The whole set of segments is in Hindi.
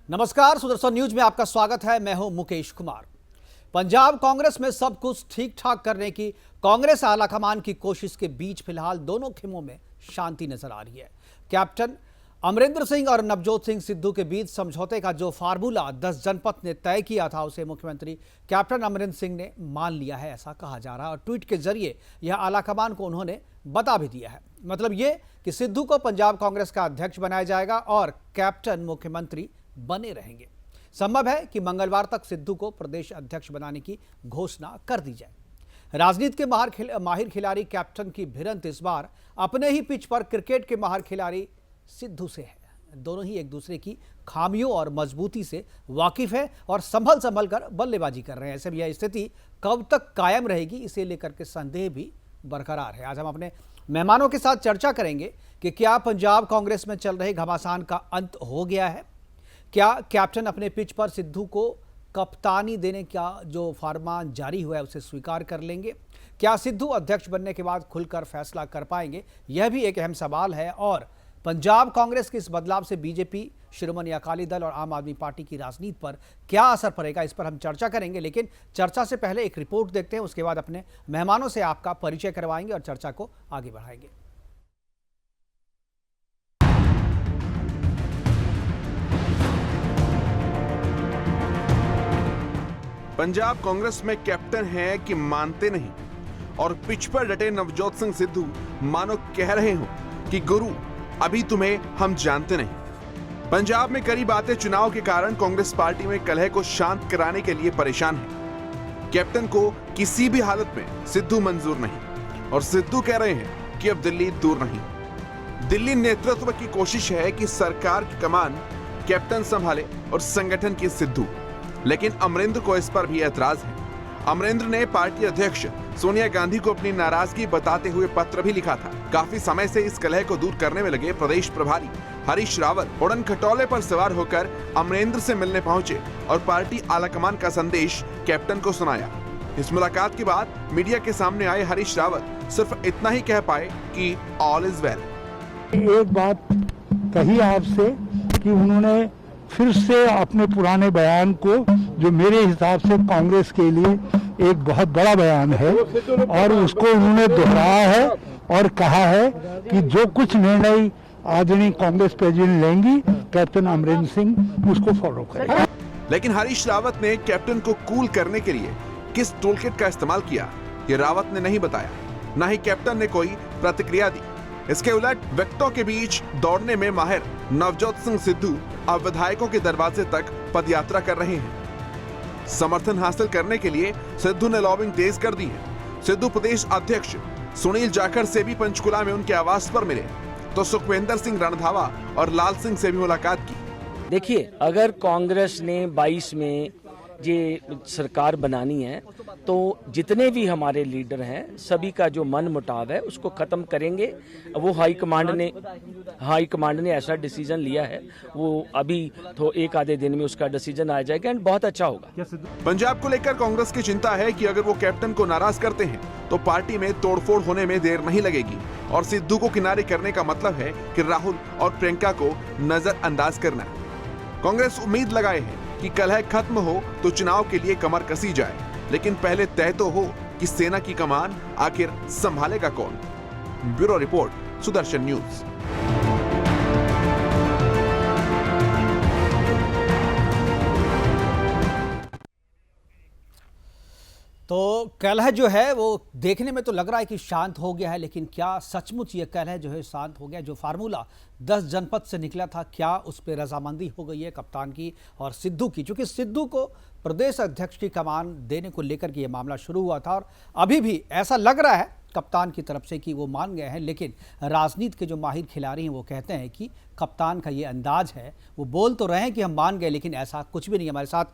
नमस्कार, सुदर्शन न्यूज में आपका स्वागत है। मैं हूं मुकेश कुमार। पंजाब कांग्रेस में सब कुछ ठीक ठाक करने की कांग्रेस आलाकमान की कोशिश के बीच फिलहाल दोनों खेमों में शांति नजर आ रही है। कैप्टन अमरिंदर सिंह और नवजोत सिंह सिद्धू के बीच समझौते का जो फार्मूला 10 जनपद ने तय किया था, उसे मुख्यमंत्री कैप्टन अमरिंदर सिंह ने मान लिया है, ऐसा कहा जा रहा है। और ट्वीट के जरिए यह आलाकमान को उन्होंने बता भी दिया है। मतलब ये कि सिद्धू को पंजाब कांग्रेस का अध्यक्ष बनाया जाएगा और कैप्टन मुख्यमंत्री बने रहेंगे। संभव है कि मंगलवार तक सिद्धू को प्रदेश अध्यक्ष बनाने की घोषणा कर दी जाए। राजनीति के माहिर खिलाड़ी कैप्टन की भिड़ंत इस बार अपने ही पिच पर क्रिकेट के माहिर खिलाड़ी सिद्धू से है। दोनों ही एक दूसरे की खामियों और मजबूती से वाकिफ है और संभल कर बल्लेबाजी कर रहे हैं। ऐसे में यह स्थिति कब तक कायम रहेगी, इसे लेकर के संदेह भी बरकरार है। आज हम अपने मेहमानों के साथ चर्चा करेंगे कि क्या पंजाब कांग्रेस में चल रहे घमासान का अंत हो गया है, क्या कैप्टन अपने पिच पर सिद्धू को कप्तानी देने का जो फरमान जारी हुआ है उसे स्वीकार कर लेंगे, क्या सिद्धू अध्यक्ष बनने के बाद खुलकर फैसला कर पाएंगे, यह भी एक अहम सवाल है। और पंजाब कांग्रेस के इस बदलाव से बीजेपी, शिरोमणि अकाली दल और आम आदमी पार्टी की राजनीति पर क्या असर पड़ेगा, इस पर हम चर्चा करेंगे। लेकिन चर्चा से पहले एक रिपोर्ट देखते हैं, उसके बाद अपने मेहमानों से आपका परिचय करवाएंगे और चर्चा को आगे बढ़ाएंगे। पंजाब कांग्रेस में कैप्टन है कि मानते नहीं और पिच पर डटे नवजोत सिंह सिद्धू मानो कह रहे हो कि गुरु अभी तुम्हें हम जानते नहीं। पंजाब में करीब आते चुनाव के कारण कांग्रेस पार्टी में कलह को शांत कराने के लिए परेशान है। कैप्टन को किसी भी हालत में सिद्धू मंजूर नहीं और सिद्धू कह रहे हैं कि अब दिल्ली दूर नहीं। दिल्ली नेतृत्व की कोशिश है कि सरकार की कमान कैप्टन संभाले और संगठन की सिद्धू, लेकिन अमरिंदर को इस पर भी ऐतराज है। अमरिंदर ने पार्टी अध्यक्ष सोनिया गांधी को अपनी नाराजगी बताते हुए पत्र भी लिखा था। काफी समय से इस कलह को दूर करने में लगे प्रदेश प्रभारी हरीश रावत उड़न खटोले पर सवार होकर अमरिंदर से मिलने पहुंचे और पार्टी आलाकमान का संदेश कैप्टन को सुनाया। इस मुलाकात के बाद मीडिया के सामने आए हरीश रावत सिर्फ इतना ही कह पाए कि ऑल इज वेल। एक बात कही आपसे कि उन्होंने फिर से अपने पुराने बयान को, जो मेरे हिसाब से कांग्रेस के लिए एक बहुत बड़ा बयान है, और उसको उन्होंने दोहराया है और कहा है कि जो कुछ निर्णय आदरणीय कांग्रेस प्रेसिडेंट लेंगी, कैप्टन अमरिंदर सिंह उसको फॉलो करेंगे। लेकिन हरीश रावत ने कैप्टन को कूल करने के लिए किस टूलकिट का इस्तेमाल किया, ये रावत ने नहीं बताया। न ही कैप्टन ने कोई प्रतिक्रिया दी। इसके उलट विकेटों के बीच दौड़ने में माहिर नवजोत सिंह सिद्धू अब विधायकों के दरवाजे तक पदयात्रा कर रहे हैं। समर्थन हासिल करने के लिए सिद्धू ने लॉबिंग तेज कर दी है। सिद्धू प्रदेश अध्यक्ष सुनील जाखड़ से भी पंचकुला में उनके आवास पर मिले, तो सुखविंदर सिंह रणधावा और लाल सिंह से भी मुलाकात की। देखिए, अगर कांग्रेस ने 22 में ये सरकार बनानी है तो जितने भी हमारे लीडर हैं, सभी का जो मन मुटाव है उसको खत्म करेंगे। वो हाईकमांड ने ऐसा डिसीजन लिया है, वो अभी तो एक आधे दिन में उसका डिसीजन आ जाएगा एंड बहुत अच्छा होगा। पंजाब को लेकर कांग्रेस की चिंता है कि अगर वो कैप्टन को नाराज करते हैं तो पार्टी में तोड़फोड़ होने में देर नहीं लगेगी और सिद्धू को किनारे करने का मतलब है कि राहुल और प्रियंका को नजरअंदाज करना। कांग्रेस उम्मीद लगाए है कि कलह खत्म हो तो चुनाव के लिए कमर कसी जाए, लेकिन पहले तय तो हो कि सेना की कमान आखिर संभालेगा कौन। Bureau report, Sudarshan news. तो कलह जो है वो देखने में तो लग रहा है कि शांत हो गया है, लेकिन क्या सचमुच ये कलह जो है शांत हो गया? जो फार्मूला 10 जनपद से निकला था, क्या उस पर रजामंदी हो गई है कप्तान की और सिद्धू की? क्योंकि सिद्धू को प्रदेश अध्यक्ष की कमान देने को लेकर के ये मामला शुरू हुआ था और अभी भी ऐसा लग रहा है कप्तान की तरफ से कि वो मान गए हैं, लेकिन राजनीति के जो माहिर खिलाड़ी हैं वो कहते हैं कि कप्तान का ये अंदाज है, वो बोल तो रहे हैं कि हम मान गए, लेकिन ऐसा कुछ भी नहीं। हमारे साथ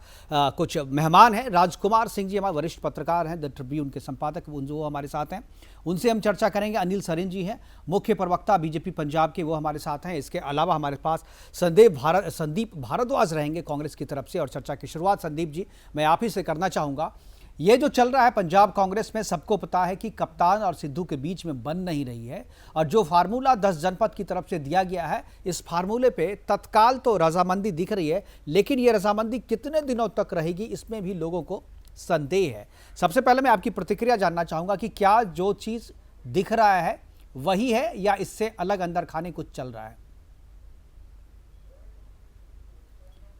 कुछ मेहमान हैं। राजकुमार सिंह जी हमारे वरिष्ठ पत्रकार हैं, द ट्रिब्यून के संपादक, वो हमारे साथ हैं, उनसे हम चर्चा करेंगे। अनिल सरीन जी हैं, मुख्य प्रवक्ता बीजेपी पंजाब के, वो हमारे साथ हैं। इसके अलावा हमारे पास संदीप भारद्वाज रहेंगे कांग्रेस की तरफ से। और चर्चा की शुरुआत संदीप जी मैं आप ही से करना चाहूँगा ये जो चल रहा है पंजाब कांग्रेस में, सबको पता है कि कप्तान और सिद्धू के बीच में बन नहीं रही है, और जो फार्मूला 10 जनपद की तरफ से दिया गया है, इस फार्मूले पे तत्काल तो रजामंदी दिख रही है, लेकिन ये रजामंदी कितने दिनों तक रहेगी, इसमें भी लोगों को संदेह है। सबसे पहले मैं आपकी प्रतिक्रिया जानना चाहूंगा कि क्या जो चीज दिख रहा है वही है या इससे अलग अंदर खाने कुछ चल रहा है?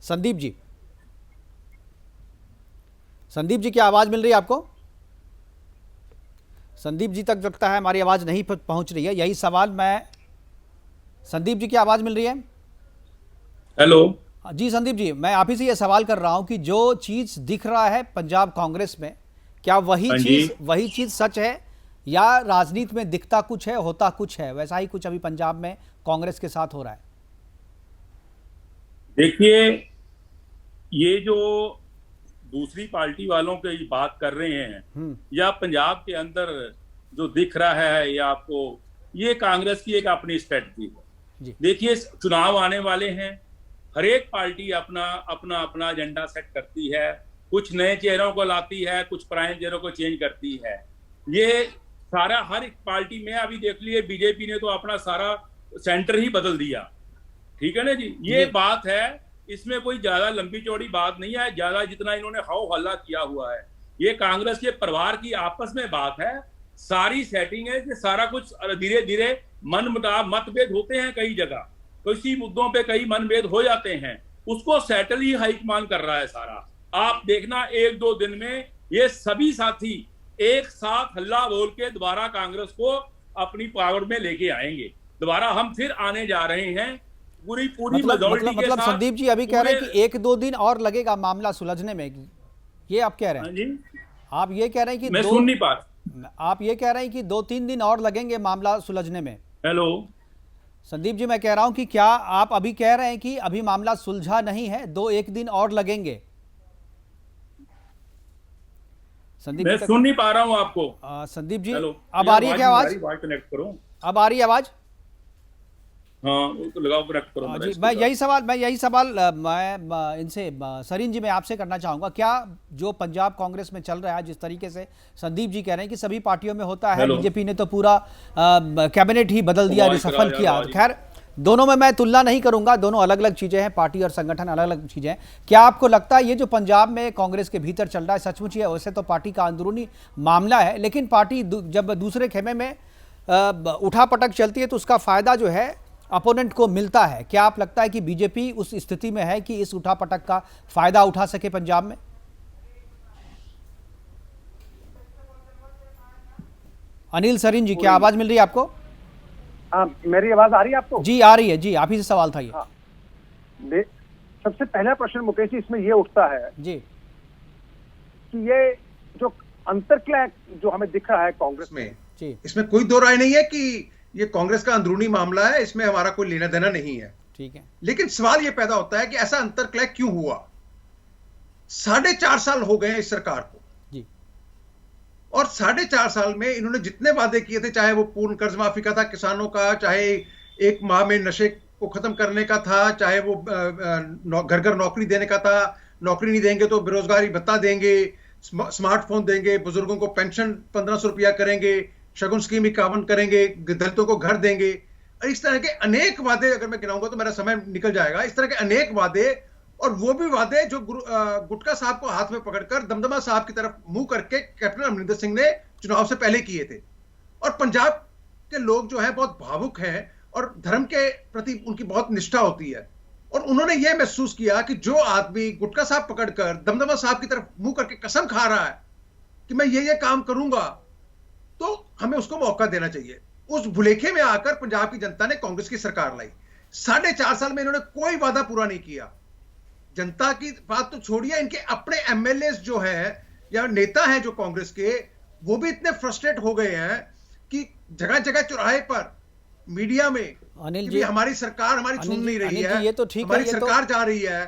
संदीप जी, संदीप जी क्या आवाज मिल रही है आपको? संदीप जी तक लगता है हमारी आवाज नहीं पहुंच रही है। यही सवाल मैं, संदीप जी की आवाज मिल रही है? हेलो जी संदीप जी, मैं आप ही से ये सवाल कर रहा हूं कि जो चीज दिख रहा है पंजाब कांग्रेस में, क्या वही चीज सच है या राजनीति में दिखता कुछ है होता कुछ है? वैसा ही कुछ अभी पंजाब में कांग्रेस के साथ हो रहा है। देखिए, ये जो दूसरी पार्टी वालों की बात कर रहे हैं या पंजाब के अंदर जो दिख रहा है या आपको, ये कांग्रेस की एक अपनी स्ट्रेटजी है। देखिए, चुनाव आने वाले हैं, हर एक पार्टी अपना अपना अपना एजेंडा सेट करती है, कुछ नए चेहरों को लाती है, कुछ पुराने चेहरों को चेंज करती है। ये सारा हर एक पार्टी में, अभी देख लिए बीजेपी ने तो अपना सारा सेंटर ही बदल दिया, ठीक है ना जी। ये बात है, इसमें कोई ज्यादा लंबी चौड़ी बात नहीं है, ज्यादा जितना इन्होंने हाउ हल्ला किया हुआ है, ये कांग्रेस के परिवार की आपस में बात है, सारी सेटिंग है कि सारा कुछ धीरे धीरे मन मुटाव मतभेद होते हैं कई जगह, किसी मुद्दों पे कई मनभेद हो जाते हैं, उसको सेटल ही हाईकमान कर रहा है सारा। आप देखना 1-2 दिन में ये सभी साथी एक साथ हल्ला बोल के दोबारा कांग्रेस को अपनी पावर में लेके आएंगे, दोबारा हम फिर आने जा रहे हैं पूरी मतलब संदीप जी अभी कह रहे हैं कि 1-2 दिन और लगेगा मामला सुलझने में, ये आप कह रहे हैं? आप ये कह रहे हैं कि मैं सुन नहीं पा, आप ये कह रहे हैं कि 2-3 दिन और लगेंगे मामला सुलझने में? हेलो संदीप जी, मैं कह रहा हूं कि क्या आप अभी कह रहे हैं कि अभी मामला सुलझा नहीं है, 2-1 दिन और लगेंगे? संदीप मैं सुन नहीं पा रहा हूं आपको। संदीप जी, अब आ रही है क्या आवाज? कनेक्ट करो, अब आ रही है आवाज? हाँ तो लगाओ, कनेक्ट करो। जी, मैं यही सवाल मैं इनसे सरीन जी मैं आपसे करना चाहूंगा। क्या जो पंजाब कांग्रेस में चल रहा है, जिस तरीके से संदीप जी कह रहे हैं कि सभी पार्टियों में होता है, बीजेपी ने तो पूरा कैबिनेट ही बदल दिया, रिसफल किया, खैर दोनों में मैं तुलना नहीं करूंगा, दोनों अलग अलग चीजें हैं, पार्टी और संगठन अलग अलग चीजें हैं। क्या आपको लगता है ये जो पंजाब में कांग्रेस के भीतर चल रहा है सचमुच है? वैसे तो पार्टी का अंदरूनी मामला है, लेकिन पार्टी जब दूसरे खेमे में उठापटक चलती है तो उसका फायदा जो है अपोनेंट को मिलता है। क्या आप लगता है कि बीजेपी उस स्थिति में है कि इस उठापटक का फायदा उठा सके पंजाब में? अनिल सरीन जी, क्या आवाज मिल रही है आपको? हाँ, मेरी आवाज आ रही है आपको? जी आ रही है जी, आप ही से सवाल था ये। हाँ। सबसे पहला प्रश्न मुकेश जी इसमें ये उठता है जी कि ये जो अंतर्क्लय जो हमें दिख रहा है कांग्रेस में जी, इसमें कोई दो राय नहीं है कि ये कांग्रेस का अंदरूनी मामला है, इसमें हमारा कोई लेना देना नहीं है, ठीक है। लेकिन सवाल ये पैदा होता है कि ऐसा अंतर्क्लय क्यों हुआ? 4.5 साल हो गए हैं इस सरकार को जी, और 4.5 साल में इन्होंने जितने वादे किए थे, चाहे वो पूर्ण कर्ज माफी का था किसानों का, चाहे 1 माह में नशे को खत्म करने का था, चाहे वो घर घर नौकरी देने का था, नौकरी नहीं देंगे तो बेरोजगारी भत्ता देंगे, स्मार्टफोन देंगे, बुजुर्गों को पेंशन 1500 रुपया करेंगे, शगुन स्कीम 51 करेंगे, दलितों को घर देंगे। इस तरह के अनेक वादे, अगर मैं गिनाऊंगा तो मेरा समय निकल जाएगा, इस तरह के अनेक वादे, और वो भी वादे जो गुटका साहब को हाथ में पकड़कर दमदमा साहब की तरफ मुंह करके कैप्टन अमरिंदर सिंह ने चुनाव से पहले किए थे। और पंजाब के लोग जो हैं बहुत भावुक हैं और धर्म के प्रति उनकी बहुत निष्ठा होती है, और उन्होंने ये महसूस किया कि जो आदमी गुटका साहब पकड़कर दमदमा साहब की तरफ मुंह करके कसम खा रहा है कि मैं ये काम करूंगा, तो हमें उसको मौका देना चाहिए। उस भुलेखे में आकर पंजाब की जनता ने कांग्रेस की सरकार लाई। 4.5 साल में इन्होंने कोई वादा पूरा नहीं किया। जनता की बात तो छोड़िए, इनके अपने एमएलए जो है या नेता हैं जो कांग्रेस के, वो भी इतने फ्रस्ट्रेट हो गए हैं कि जगह जगह चौराहे पर मीडिया में अनिल जी, हमारी सरकार हमारी सुन नहीं रही है, ये तो ठीक है, हमारी सरकार जा रही है।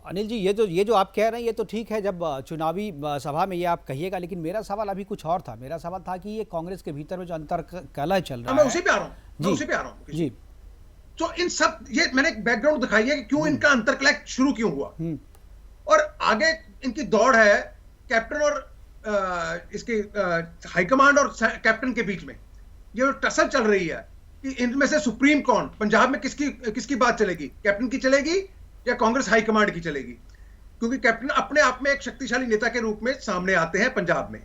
अनिल जी, ये जो आप कह रहे हैं ये तो ठीक है, जब चुनावी सभा में ये आप कहिएगा, लेकिन मेरा सवाल अभी कुछ और था। मेरा सवाल था कि ये कांग्रेस के भीतर में जो अंतर कलह चल रहा है, मैं उसी पे आ रहा हूं जी। तो इन सब, ये मैंने एक बैकग्राउंड दिखाई है कि क्यों इनका अंतरकलह शुरू क्यों हुआ, और आगे इनकी दौड़ है कैप्टन और इसके हाईकमांड और कैप्टन के बीच में ये जो टसल चल रही है कि इनमें से सुप्रीम कौन, पंजाब में किसकी बात चलेगी, कैप्टन की चलेगी या कांग्रेस हाईकमांड की चलेगी? क्योंकि कैप्टन अपने आप में एक शक्तिशाली नेता के रूप में सामने आते हैं पंजाब में।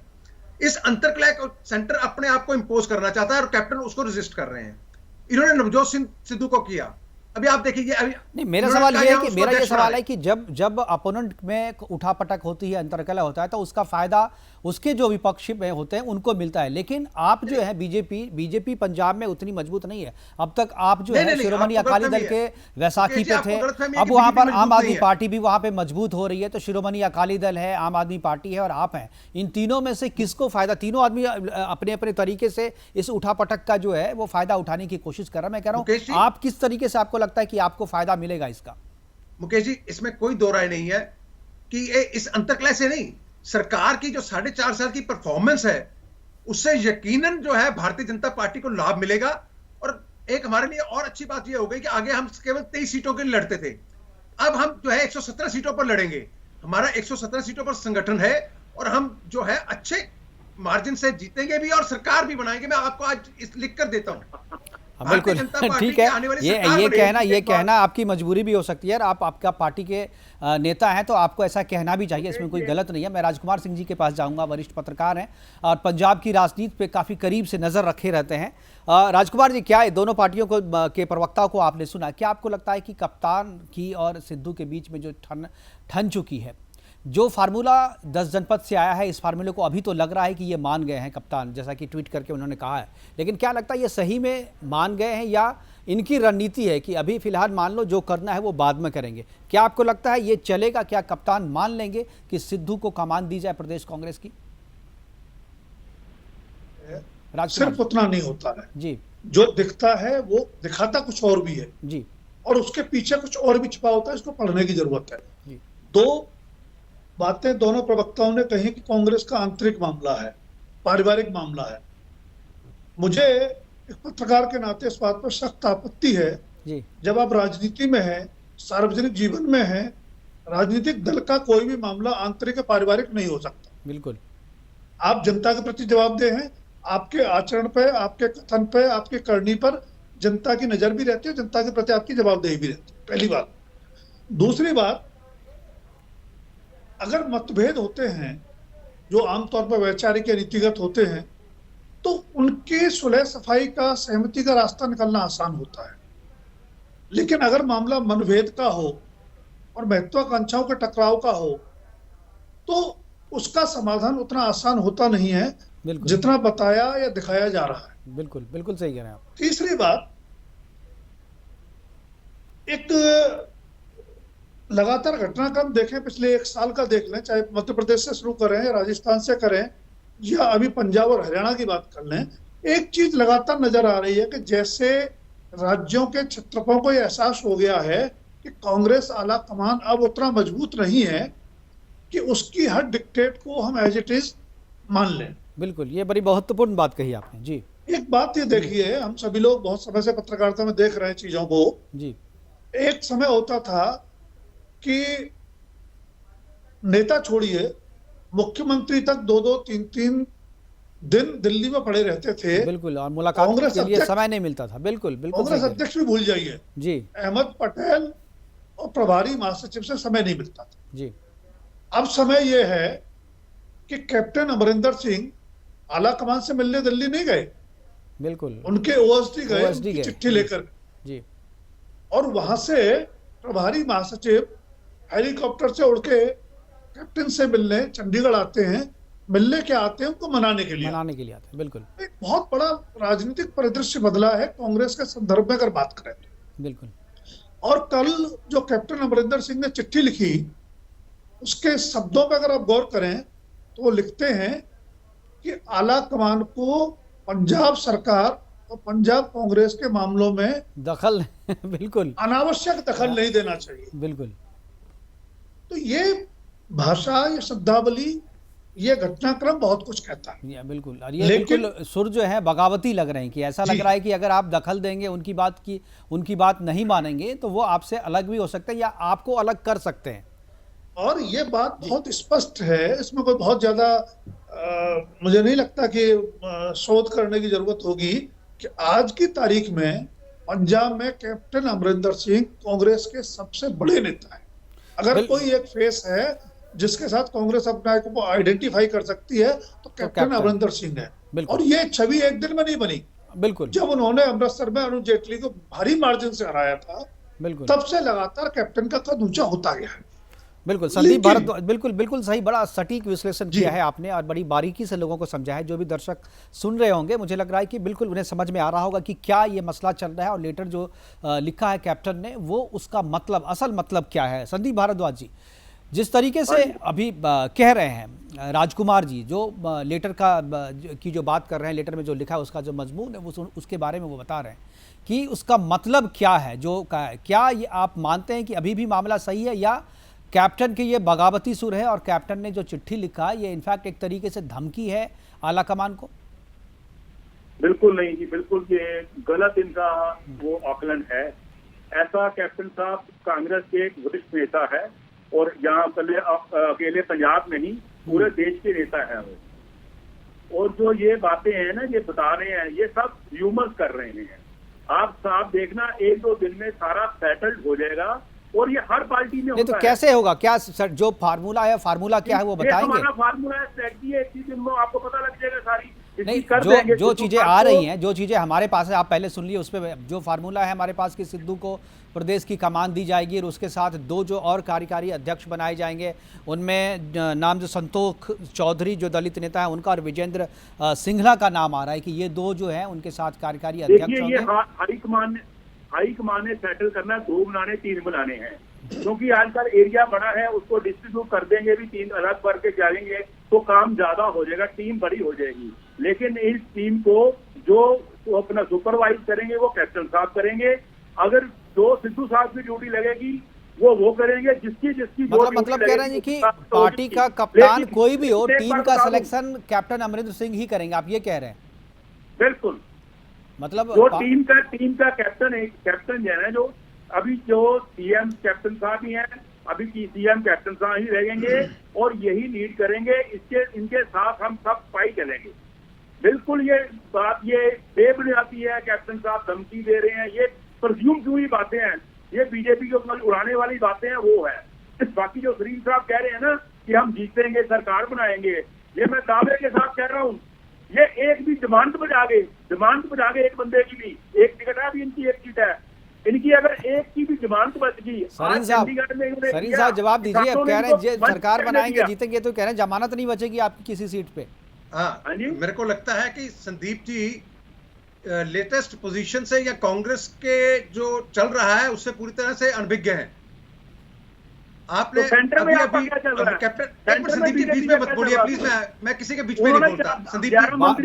इस अंतरकलह को सेंटर अपने आप को इंपोज करना चाहता है और कैप्टन उसको रेजिस्ट कर रहे हैं। इन्होंने नवजोत सिंह सिद्धू को किया। अभी आप देखिए, अभी नहीं, मेरा सवाल ये है कि मेरा ये सवाल है कि जब अपोनेंट में उठापटक होती है, अंतरकलह होता है, तो उसका फायदा उसके जो विपक्षी में होते हैं उनको मिलता है। लेकिन आप जो है बीजेपी पंजाब में उतनी मजबूत नहीं है। अब तक आप जो है शिरोमणि अकाली दल के वैसाखी पे थे, अब वहां पर आम आदमी पार्टी भी वहां पे मजबूत हो रही है। तो शिरोमणि अकाली दल है, आम आदमी पार्टी है और आप हैं, इन तीनों में से किसको फायदा? तीनों आदमी अपने अपने तरीके से इस उठापटक का जो है वो फायदा उठाने की कोशिश कर रहा है। मैं कह रहा हूं आप किस तरीके से आपको लगता है कि आपको फायदा मिलेगा इसका? मुकेश जी, इसमें कोई दो राय नहीं है कि इस अंतरकलह से नहीं, सरकार की जो 4.5 साल की परफॉर्मेंस है उससे यकीनन जो है भारतीय जनता पार्टी को लाभ मिलेगा। और एक हमारे लिए और अच्छी बात यह हो गई कि आगे हम केवल 23 सीटों के लिए लड़ते थे, अब हम जो है 117 सीटों पर लड़ेंगे। हमारा 117 सीटों पर संगठन है और हम जो है अच्छे मार्जिन से जीतेंगे भी और सरकार भी बनाएंगे। मैं आपको आज लिख कर देता हूं। बिल्कुल ठीक है, ये कहना आपकी मजबूरी भी हो सकती है। आप आपका पार्टी के नेता हैं तो आपको ऐसा कहना भी चाहिए, इसमें कोई गलत नहीं है। मैं राजकुमार सिंह जी के पास जाऊंगा, वरिष्ठ पत्रकार हैं और पंजाब की राजनीति पे काफ़ी करीब से नज़र रखे रहते हैं। राजकुमार जी, क्या दोनों पार्टियों को के प्रवक्ताओं को आपने सुना, क्या आपको लगता है कि कप्तान की और सिद्धू के बीच में जो ठन चुकी है, जो फार्मूला 10 जनपद से आया है, इस फार्मूले को अभी तो लग रहा है कि ये मान गए हैं कप्तान, जैसा कि ट्वीट करके उन्होंने कहा है, लेकिन क्या लगता है ये सही में मान गए हैं या इनकी रणनीति है कि अभी फिलहाल मान लो, जो करना है वो बाद में करेंगे? क्या आपको लगता है ये चलेगा? क्या कप्तान मान लेंगे कि सिद्धू को कमान दी जाए प्रदेश कांग्रेस की? सिर्फ उतना नहीं होता है जी, जो दिखता है वो दिखाता कुछ और भी है जी, और उसके पीछे कुछ और भी छिपा होता है, इसको पढ़ने की जरूरत है जी। दो बातें दोनों प्रवक्ताओं ने कही कि कांग्रेस का आंतरिक मामला है, पारिवारिक मामला है। मुझे एक पत्रकार के नाते इस बात पर सख्त आपत्ति है जी। जब आप राजनीति में हैं, सार्वजनिक जीवन में हैं, राजनीतिक दल का कोई भी मामला आंतरिक या पारिवारिक नहीं हो सकता। बिल्कुल, आप जनता के प्रति जवाबदेह हैं, आपके आचरण पे, आपके कथन पे, आपकी करनी पर जनता की नजर भी रहती है, जनता के प्रति आपकी जवाबदेही भी रहती है, पहली बात। दूसरी बात, अगर मतभेद होते हैं जो आमतौर पर वैचारिक या नीतिगत होते हैं, तो उनकी सुलह सफाई का, सहमति का रास्ता निकलना आसान होता है। लेकिन अगर मामला मनभेद का हो और महत्वाकांक्षाओं के टकराव का हो, तो उसका समाधान उतना आसान होता नहीं है जितना बताया या दिखाया जा रहा है। बिल्कुल बिल्कुल सही कह रहे हैं आप। तीसरी बात, एक लगातार घटनाक्रम देखें, पिछले 1 साल का देख लें, चाहे मध्य प्रदेश से शुरू करें या राजस्थान से करें या अभी पंजाब और हरियाणा की बात कर लें, एक चीज लगातार नजर आ रही है कि जैसे राज्यों के क्षेत्रफलों को यह एहसास हो गया है कि कांग्रेस आला कमान अब उतना मजबूत नहीं है कि उसकी हर डिक्टेट को हम एज इट इज मान लें। बिल्कुल, ये बड़ी महत्वपूर्ण बात कही आपने जी। एक बात ये देखिए, हम सभी लोग बहुत समय से पत्रकारिता में देख रहे हैं चीजों को जी। एक समय होता था कि नेता छोड़िए, मुख्यमंत्री तक 2-2, 3-3 दिन दिल्ली में पड़े रहते थे। बिल्कुल, और मुलाकात के लिए समय नहीं मिलता था। बिल्कुल बिल्कुल। कांग्रेस अध्यक्ष भी भूल जाइए जी, अहमद पटेल और प्रभारी महासचिव से समय नहीं मिलता था जी। अब समय यह है कि कैप्टन अमरिंदर सिंह आला कमान से मिलने दिल्ली नहीं गए, बिल्कुल उनके ओएसडी गए चिट्ठी लेकर जी, और वहां से प्रभारी महासचिव हेलीकॉप्टर से उड़ के कैप्टन से मिलने चंडीगढ़ आते हैं। मिलने के आते हैं उनको मनाने के लिए आते हैं। बिल्कुल, एक बहुत बड़ा राजनीतिक परिदृश्य बदला है कांग्रेस के संदर्भ में अगर बात करें। बिल्कुल। और कल जो कैप्टन अमरिंदर सिंह ने चिट्ठी लिखी, उसके शब्दों पर अगर आप गौर करें तो वो लिखते हैं कि आला कमान को पंजाब सरकार और पंजाब कांग्रेस के मामलों में दखल बिल्कुल अनावश्यक दखल नहीं देना चाहिए। बिल्कुल। तो ये भाषा, ये शब्दावली, ये घटनाक्रम बहुत कुछ कहता है। बिल्कुल, और ये बिल्कुल सुर जो है बगावती लग रहे हैं कि ऐसा लग रहा है कि अगर आप दखल देंगे, उनकी बात नहीं मानेंगे तो वो आपसे अलग भी हो सकते हैं या आपको अलग कर सकते हैं। और ये बात बहुत स्पष्ट है, इसमें कोई बहुत ज्यादा मुझे नहीं लगता कि शोध करने की जरूरत होगी कि आज की तारीख में पंजाब में कैप्टन अमरिंदर सिंह कांग्रेस के सबसे बड़े नेता हैं। अगर कोई एक फेस है जिसके साथ कांग्रेस अपने आप को आइडेंटिफाई कर सकती है तो कैप्टन अमरिंदर सिंह है। और ये छवि एक दिन में नहीं बनी। बिल्कुल, जब उन्होंने अमृतसर में अरुण जेटली को भारी मार्जिन से हराया था, बिल्कुल, तब से लगातार कैप्टन का कद ऊंचा होता गया है। बिल्कुल संदीप भारद्वाज, बिल्कुल बिल्कुल सही, बड़ा सटीक विश्लेषण किया है आपने और बड़ी बारीकी से लोगों को समझा है। जो भी दर्शक सुन रहे होंगे, मुझे लग रहा है कि बिल्कुल उन्हें समझ में आ रहा होगा कि क्या ये मसला चल रहा है और लेटर जो लिखा है कैप्टन ने वो उसका मतलब, असल मतलब क्या है। संदीप भारद्वाज जी, जिस तरीके से अभी कह रहे हैं राजकुमार जी, जो लेटर की जो बात कर रहे हैं, लेटर में जो लिखा है उसका जो मजमून है उसके बारे में वो बता रहे हैं कि उसका मतलब क्या है जो क्या ये आप मानते हैं कि अभी भी मामला सही है या कैप्टन के ये बगावती सुर है और कैप्टन ने जो चिट्ठी लिखा है ये इनफैक्ट एक तरीके से धमकी है आला कमान को? बिल्कुल नहीं जी, बिल्कुल ये गलत इनका वो आकलन है। ऐसा कैप्टन साहब कांग्रेस के एक वरिष्ठ नेता है और यहाँ अकेले पंजाब में नहीं पूरे देश के नेता है वो। और जो ये बातें हैं ना, ये बता रहे हैं, ये सब ह्यूमर्स कर रहे हैं। आप साहब देखना, एक दो दिन में सारा सेटल्ड हो जाएगा और ये हर पार्टी में होता तो कैसे होगा? क्या जो फार्मूला है, फार्मूला क्या है वो बताएंगे? हमारा फार्मूला है, स्ट्रेटजी है, इसी दिन में आपको पता लग जाएगा सारी। नहीं, जो चीजें आ रही हैं, जो चीजें हमारे पास है, आप पहले सुन लिए, उस पर जो फार्मूला है हमारे पास कि सिद्धू को प्रदेश की कमान दी जाएगी और उसके साथ दो जो और कार्यकारी अध्यक्ष बनाए जाएंगे, उनमें नाम जो संतोष चौधरी जो दलित नेता है उनका और विजेंद्र सिंघला का नाम आ रहा है कि ये दो जो है उनके साथ कार्यकारी अध्यक्ष होंगे। हाईकमान ने सेटल करना, 2 बनाने 3 बनाने हैं, क्योंकि आजकल एरिया बड़ा है, उसको डिस्ट्रीब्यूट कर देंगे भी, 3 अलग करके जाएंगे तो काम ज्यादा हो जाएगा, टीम बड़ी हो जाएगी। लेकिन इस टीम को जो अपना सुपरवाइज करेंगे वो कैप्टन साहब करेंगे। अगर जो सिद्धू साहब की ड्यूटी लगेगी वो करेंगे, जिसकी मतलब कह रहे हैं कि पार्टी का कप्तान कोई भी हो, टीम का सिलेक्शन कैप्टन अमरिंदर सिंह ही करेंगे, आप ये कह रहे हैं? बिल्कुल, मतलब जो टीम का कैप्टन जो है, जो अभी जो सीएम कैप्टन साहब ही हैं, अभी की सीएम कैप्टन साहब ही रहेंगे और यही लीड करेंगे। इनके साथ हम सब फाइट चलेंगे। बिल्कुल ये बात ये बेबुनियादी है, कैप्टन साहब धमकी दे रहे हैं, ये परफ्यूम हुई बातें हैं, ये बीजेपी को उड़ाने वाली बातें हैं, वो है। बाकी जो सरीन साहब कह रहे हैं ना कि हम जीतेंगे, सरकार बनाएंगे, ये मैं दावे के साथ कह रहा हूँ, ये एक भी जमानत बजा गए एक बंदे की भी, एक टिकट है अभी इनकी, एक सीट है इनकी, अगर एक की भी जमानत बच गई। सरीन साहब जवाब दीजिए, अब कह रहे हैं सरकार बनाएंगे, जीतेंगे, तो कह रहे हैं जमानत नहीं बचेगी आपकी किसी सीट पे। हाँ, मेरे को लगता है कि संदीप जी लेटेस्ट पोजीशन से या कांग्रेस के जो चल रहा है उससे पूरी तरह से अनभिज्ञ हैं। आपने अभी कैप्टन संदीप जी बीच में मत बोलिए प्लीज, मैं किसी के बीच में नहीं बोलता। संदीप जी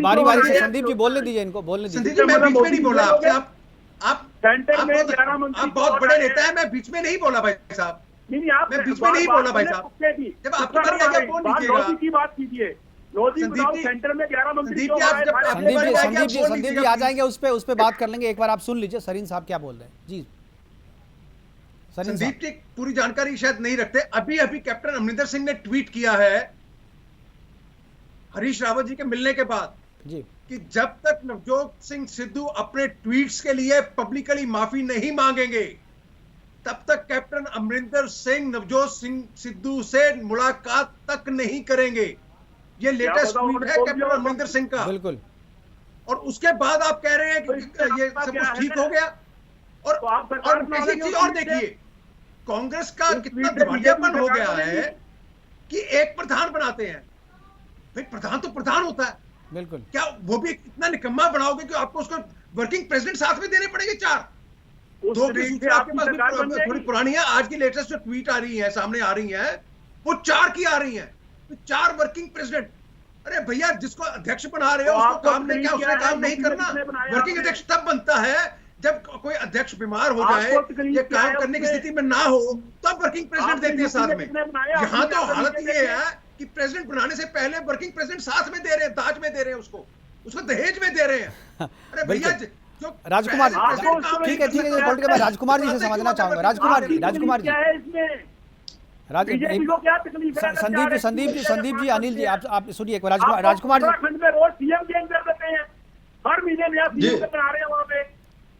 बारी से संदीप जी बोलने दीजिए, इनको बोलने दीजिए। संदीप जी मैं बीच में नहीं बोला आपसे, आप बहुत बड़े नेता है, मैं बीच में नहीं बोला भाई साहब, मैं बीच में नहीं बोला भाई साहब। जब आपकी बारी आ गया बोल लीजिएगा, बात कीजिए। सेंटर में 11 मंत्री संदीप जी आ जाएंगे, उस पे बात कर लेंगे। एक बार आप सुन लीजिए सरीन साहब क्या बोल रहे हैं जी। संदीप जी पूरी जानकारी शायद नहीं रखते। अभी कैप्टन अमरिंदर सिंह ने ट्वीट किया है हरीश रावत जी के मिलने के बाद जी कि जब तक नवजोत सिंह सिद्धू अपने ट्वीट्स के लिए पब्लिकली माफी नहीं मांगेंगे तब तक कैप्टन अमरिंदर सिंह नवजोत सिंह सिद्धू से मुलाकात तक नहीं करेंगे। ये लेटेस्ट ट्वीट है कैप्टन अमरिंदर सिंह का। बिल्कुल। और उसके बाद आप कह रहे हैं कि ये सब कुछ ठीक हो गया। और किसी चीज और देखिए, कांग्रेस का कितना दिवालियापन हो गया है कि एक प्रधान बनाते हैं। भाई प्रधान तो प्रधान होता है, बिल्कुल, क्या वो भी इतना निकम्मा बनाओगे कि आपको उसको वर्किंग प्रेसिडेंट साथ में देने पड़ेंगे? 4 2 की सूची आपके पास भी थोड़ी पुरानी है, आज की लेटेस्ट जो ट्वीट आ रही है सामने आ रही है वो 4 की आ रही है, 4 वर्किंग प्रेसिडेंट। अरे भैया जिसको अध्यक्ष बना रहे हो उसको काम नहीं, क्या उसने काम नहीं करना? वर्किंग अध्यक्ष तब बनता है जब कोई अध्यक्ष बीमार हो जाए या काम करने की स्थिति में ना हो, तब वर्किंग प्रेसिडेंट देते हैं साथ में। यहाँ तो हालत ये है कि प्रेसिडेंट बनाने से पहले वर्किंग प्रेसिडेंट साथ में दे रहे हैं, दाज में दे रहे हैं, उसको दहेज में दे रहे हैं। अरे भैया जो राजकुमार ठीक है, पॉलिटिकल राजकुमार जी से समझना चाहूंगा। राजकुमार जी बीजेपी को क्या तकलीफ है? संदीप जी, अनिल जी, आप सुनिए एक बार। राजकुमार जी, उत्तराखंड में रोज सीएम चेंज कर देते हैं, हर महीने नया सीएम बना रहे हैं वहाँ पे।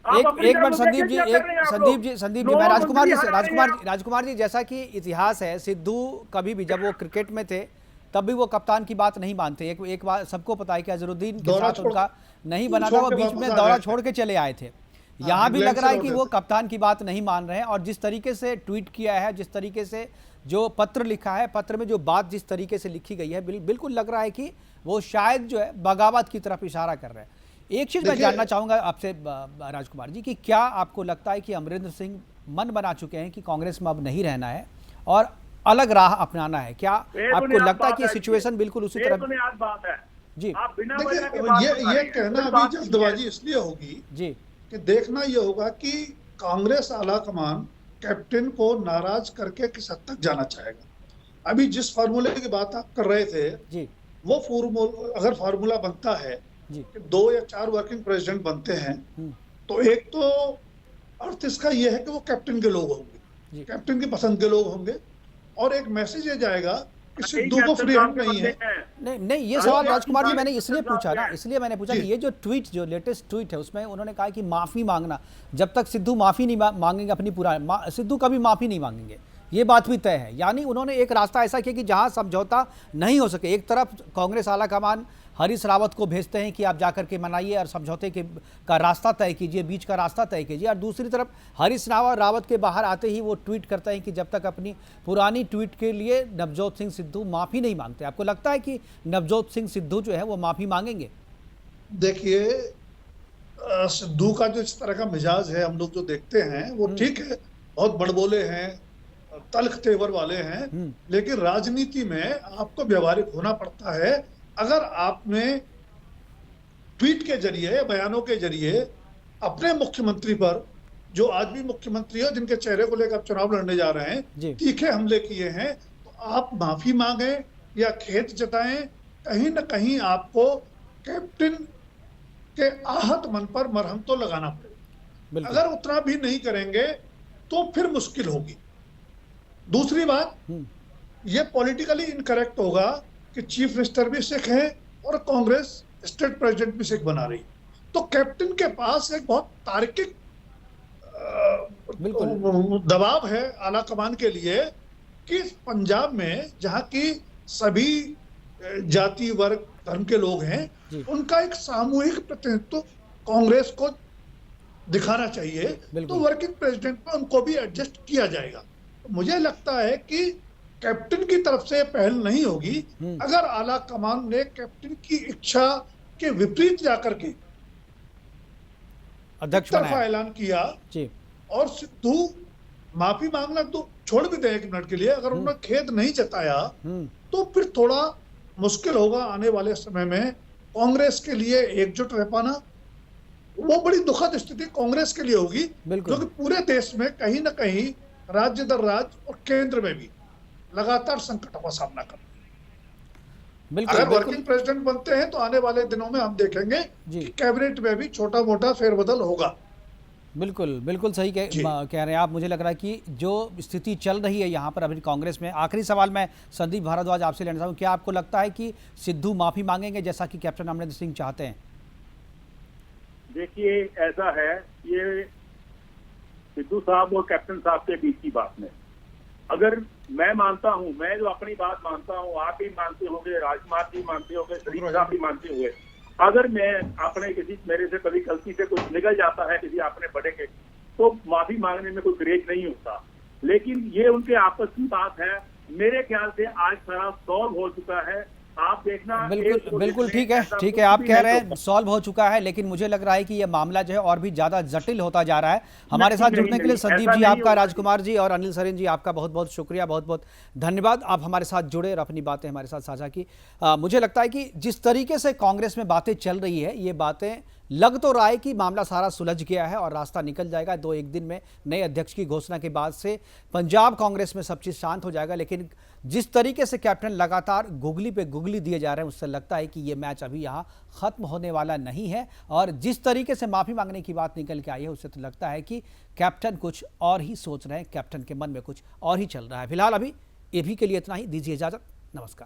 एक मिनट संदीप जी, मैं राजकुमार जी, जैसा कि इतिहास है, सिद्धू कभी भी जब वो क्रिकेट में थे तब भी वो कप्तान की बात नहीं मानते। एक बार सबको पता है कि अजरुद्दीन के साथ उनका नहीं बना था, वो बीच में दौरा छोड़ के चले आए थे। यहाँ भी लग रहा है कि वो कप्तान की बात नहीं मान रहे हैं, और जिस तरीके से ट्वीट किया है, जिस तरीके से जो पत्र लिखा है, पत्र में जो बात जिस तरीके से लिखी गई है, बिल्कुल लग रहा है कि वो शायद जो है बगावत की तरफ इशारा कर रहे हैं। एक चीज मैं जानना चाहूंगा आपसे राजकुमार जी, कि क्या आपको लगता है कि अमरिंदर सिंह मन बना चुके हैं कि कांग्रेस में अब नहीं रहना है और अलग राह अपनाना है? क्या आपको लगता है कि सिचुएशन बिल्कुल उसी तरह बात है जी? आप बिना ये कहना अभी जल्दबाजी इसलिए होगी जी कि देखना ये होगा कि कांग्रेस आलाकमान कैप्टन को नाराज करके किस हद तक जाना चाहेगा। अभी जिस फार्मूले की बात आप कर रहे थे जी, वो अगर फार्मूला बनता है जी, कि 2 या 4 वर्किंग प्रेसिडेंट बनते हैं, तो एक तो अर्थ इसका यह है कि वो कैप्टन के लोग होंगे, कैप्टन की पसंद के लोग होंगे, और एक मैसेज ये जाएगा कि सिद्धू को फ्री हैंड नहीं है। नहीं, ये सवाल राजकुमार जी मैंने इसलिए पूछा ना, इसलिए मैंने पूछा कि ये जो ट्वीट, जो लेटेस्ट ट्वीट है, उसमें उन्होंने कहा कि माफी मांगना, जब तक सिद्धू माफी नहीं मांगेंगे अपनी सिद्धू कभी माफी नहीं मांगेंगे, ये बात भी तय है। यानी उन्होंने एक रास्ता ऐसा किया कि जहां समझौता नहीं हो सके, एक तरफ कांग्रेस आलाकमान हरीश रावत को भेजते हैं कि आप जाकर के मनाइए और समझौते का रास्ता तय कीजिए, बीच का रास्ता तय कीजिए, और दूसरी तरफ हरीश रावत के बाहर आते ही वो ट्वीट करते हैं कि जब तक अपनी पुरानी ट्वीट के लिए नवजोत सिंह सिद्धू माफ़ी नहीं मांगते। आपको लगता है कि नवजोत सिंह सिद्धू जो है वो माफ़ी मांगेंगे? देखिए, सिद्धू का जो इस तरह का मिजाज है हम लोग जो देखते हैं वो ठीक है, बहुत बड़बोले हैं, तल्ख तेवर वाले हैं, लेकिन राजनीति में आपको व्यवहारिक होना पड़ता है। अगर आपने ट्वीट के जरिए, बयानों के जरिए अपने मुख्यमंत्री पर, जो आज भी मुख्यमंत्री है, जिनके चेहरे को लेकर आप चुनाव लड़ने जा रहे हैं, तीखे हमले किए हैं, तो आप माफी मांगे या खेद जताएं, कहीं ना कहीं आपको कैप्टन के आहत मन पर मरहम तो लगाना पड़ेगा। अगर उतना भी नहीं करेंगे तो फिर मुश्किल होगी। दूसरी बात, ये पॉलिटिकली इनकरेक्ट होगा कि चीफ मिनिस्टर भी सिख हैं और कांग्रेस स्टेट प्रेसिडेंट भी सिख बना रही, तो कैप्टन के पास एक बहुत तार्किक दबाव है आलाकमान के लिए कि पंजाब में, जहां की सभी जाति, वर्ग, धर्म के लोग हैं, उनका एक सामूहिक प्रतिनिधित्व कांग्रेस को दिखाना चाहिए, तो वर्किंग प्रेसिडेंट में उनको भी एडजस्ट किया जाएगा। तो मुझे लगता है कि कैप्टन की तरफ से पहल नहीं होगी। अगर आला कमान ने कैप्टन की इच्छा के विपरीत जाकर के अध्यक्ष तरफा ऐलान किया और सिद्धू माफी मांगना तो छोड़ भी दें 1 मिनट के लिए, अगर उन्होंने खेद नहीं जताया तो फिर थोड़ा मुश्किल होगा आने वाले समय में कांग्रेस के लिए एकजुट रह पाना। वो बड़ी दुखद स्थिति कांग्रेस के लिए होगी, क्योंकि पूरे देश में कहीं ना कहीं राज्य दर राज्य और केंद्र में भी लगातार संकटों का सामना कर रहे हैं। अगर वर्किंग प्रेसिडेंट बनते हैं तो आने वाले दिनों में हम देखेंगे कि कैबिनेट में भी छोटा मोटा फेरबदल होगा। बिल्कुल सही कह रहे हैं आप। मुझे लग रहा है कि जो स्थिति चल रही है यहाँ पर अभी कांग्रेस में, आखिरी सवाल मैं संदीप भारद्वाज आपसे लेना चाहूँ, क्या आपको लगता है कि सिद्धू माफी मांगेंगे जैसा कि कैप्टन अमरिंदर सिंह चाहते हैं? देखिए, ऐसा है, ये सिद्धू साहब और कैप्टन साहब के बीच की बात में, अगर मैं मानता हूं, मैं जो अपनी बात मानता हूं, आप भी मानते होंगे, राजकुमार जी मानते होंगे, शरीफ साहब भी मानते होंगे, अगर मैं अपने मेरे से कभी गलती से कुछ निकल जाता है किसी अपने बड़े के, तो माफी मांगने में कोई ग्रेज नहीं होता। लेकिन ये उनके आपस की बात है, मेरे ख्याल से आज सारा सॉल्व हो चुका है। आप देखना, बिल्कुल ठीक है, आप कह रहे हैं सॉल्व हो चुका है, लेकिन मुझे लग रहा है कि ये मामला जो है और भी ज्यादा जटिल होता जा रहा है। हमारे साथ जुड़ने के लिए संदीप जी आपका, राजकुमार जी और अनिल सरीन जी आपका बहुत बहुत शुक्रिया, बहुत बहुत धन्यवाद। आप हमारे साथ जुड़े और अपनी बातें हमारे साथ साझा की। मुझे लगता है कि जिस तरीके से कांग्रेस में बातें चल रही है, ये बातें लग तो रहा है कि मामला सारा सुलझ गया है और रास्ता निकल जाएगा। 2-1 दिन में नए अध्यक्ष की घोषणा के बाद से पंजाब कांग्रेस में सब चीज़ शांत हो जाएगा। लेकिन जिस तरीके से कैप्टन लगातार गुगली पे गुगली दिए जा रहे हैं, उससे लगता है कि ये मैच अभी यहाँ खत्म होने वाला नहीं है। और जिस तरीके से माफ़ी मांगने की बात निकल के आई है, उससे तो लगता है कि कैप्टन कुछ और ही सोच रहे हैं, कैप्टन के मन में कुछ और ही चल रहा है। फिलहाल अभी एबी के लिए इतना ही, दीजिए इजाजत, नमस्कार।